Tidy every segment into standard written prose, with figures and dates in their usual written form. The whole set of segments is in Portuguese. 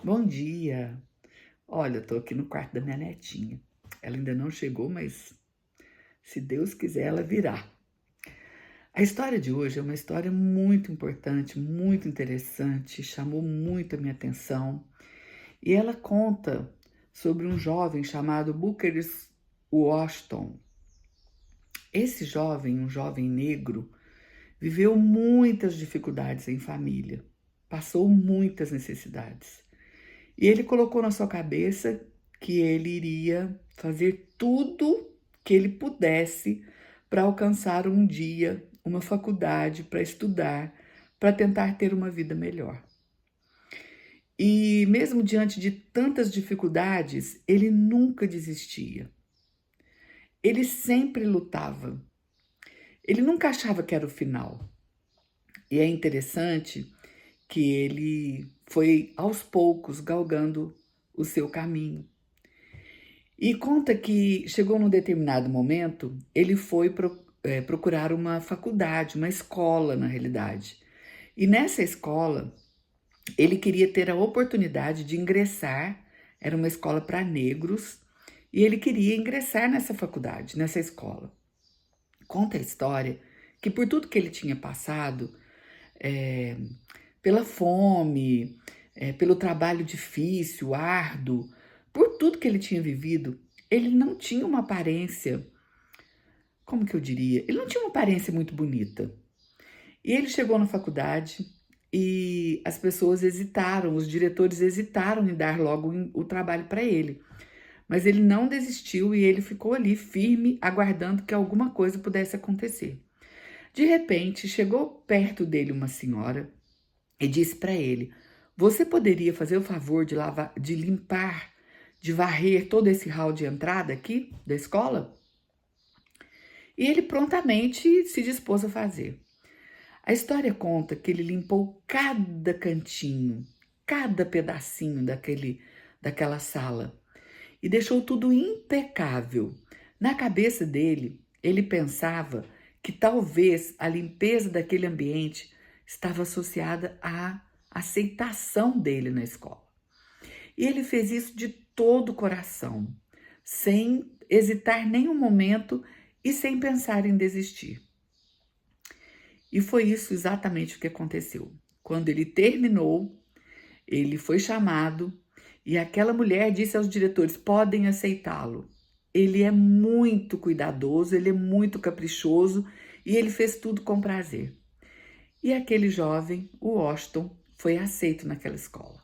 Bom dia. Olha, eu tô aqui no quarto da minha netinha. Ela ainda não chegou, mas se Deus quiser, ela virá. A história de hoje é uma história muito importante, muito interessante, chamou muito a minha atenção. E ela conta sobre um jovem chamado Booker Washington. Esse jovem, um jovem negro, viveu muitas dificuldades em família, passou muitas necessidades. E ele colocou na sua cabeça que ele iria fazer tudo que ele pudesse para alcançar um dia uma faculdade para estudar, para tentar ter uma vida melhor. E mesmo diante de tantas dificuldades, ele nunca desistia. Ele sempre lutava. Ele nunca achava que era o final. E é interessante que ele foi aos poucos galgando o seu caminho. E conta que chegou num determinado momento, ele foi procurar uma faculdade, uma escola, na realidade. E nessa escola, ele queria ter a oportunidade de ingressar, era uma escola para negros, e ele queria ingressar nessa faculdade, nessa escola. Conta a história que por tudo que ele tinha passado, é, pela fome, pelo trabalho difícil, árduo, por tudo que ele tinha vivido, ele não tinha uma aparência, como que eu diria? Ele não tinha uma aparência muito bonita. E ele chegou na faculdade e as pessoas hesitaram, os diretores hesitaram em dar logo o trabalho para ele. Mas ele não desistiu e ele ficou ali firme, aguardando que alguma coisa pudesse acontecer. De repente, chegou perto dele uma senhora e disse para ele: Você poderia fazer o favor de limpar, de varrer todo esse hall de entrada aqui da escola? E ele prontamente se dispôs a fazer. A história conta que ele limpou cada cantinho, cada pedacinho daquela sala e deixou tudo impecável. Na cabeça dele, ele pensava que talvez a limpeza daquele ambiente estava associada à aceitação dele na escola. E ele fez isso de todo o coração, sem hesitar nenhum momento e sem pensar em desistir. E foi isso exatamente o que aconteceu. Quando ele terminou, ele foi chamado e aquela mulher disse aos diretores: podem aceitá-lo. Ele é muito cuidadoso, ele é muito caprichoso e ele fez tudo com prazer. E aquele jovem, o Washington, foi aceito naquela escola.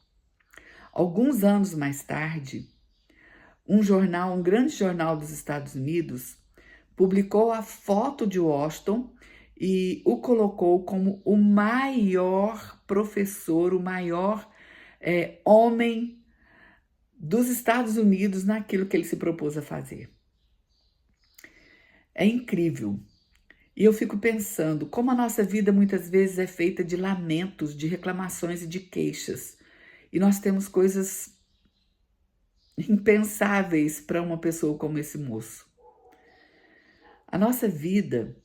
Alguns anos mais tarde, um grande jornal dos Estados Unidos, publicou a foto de Washington e o colocou como o maior professor, o maior homem dos Estados Unidos naquilo que ele se propôs a fazer. É incrível. E eu fico pensando como a nossa vida muitas vezes é feita de lamentos, de reclamações e de queixas. E nós temos coisas impensáveis para uma pessoa como esse moço. A nossa vida,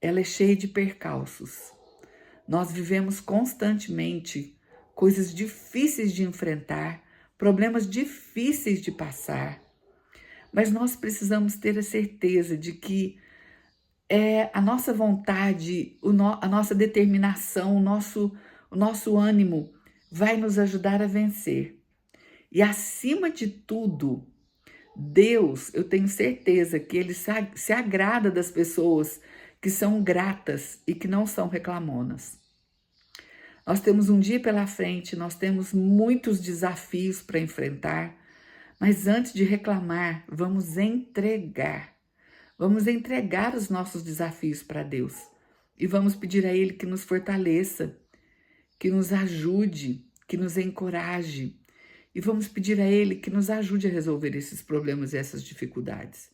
ela é cheia de percalços. Nós vivemos constantemente coisas difíceis de enfrentar, problemas difíceis de passar, mas nós precisamos ter a certeza de que a nossa vontade, a nossa determinação, o nosso ânimo vai nos ajudar a vencer. E acima de tudo, Deus, eu tenho certeza que Ele se agrada das pessoas que são gratas e que não são reclamonas. Nós temos um dia pela frente, nós temos muitos desafios para enfrentar, mas antes de reclamar, vamos entregar. Vamos entregar os nossos desafios para Deus e vamos pedir a Ele que nos fortaleça, que nos ajude, que nos encoraje. E vamos pedir a Ele que nos ajude a resolver esses problemas e essas dificuldades.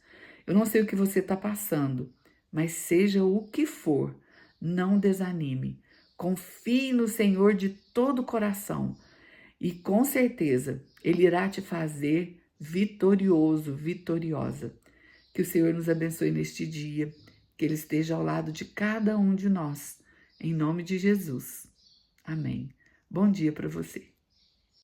Eu não sei o que você está passando, mas seja o que for, não desanime. Confie no Senhor de todo o coração e com certeza Ele irá te fazer vitorioso, vitoriosa. Que o Senhor nos abençoe neste dia, que Ele esteja ao lado de cada um de nós, em nome de Jesus. Amém. Bom dia para você.